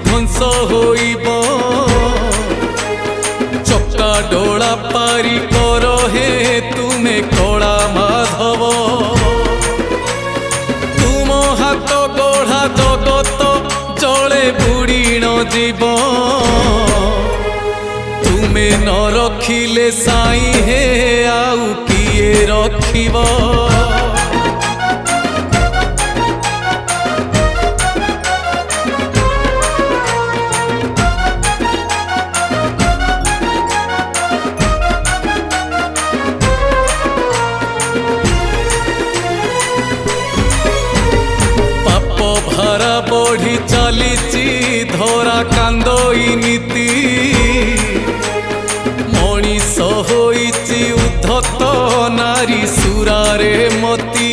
ধ্বংস হইব চকা ডোলা পারি কর হে তুমে কলা মাধব তুম হাত গঢ়া জগত জলে বুড়িণ জীব তুমে ন রখিলে সাই হে আউ কিয়ে রখিব ভারা বঢ়ি চালিছি ধরা কান্দই নীতি মଣିষ হইছি উদ্ধত নারী সুরারে মতি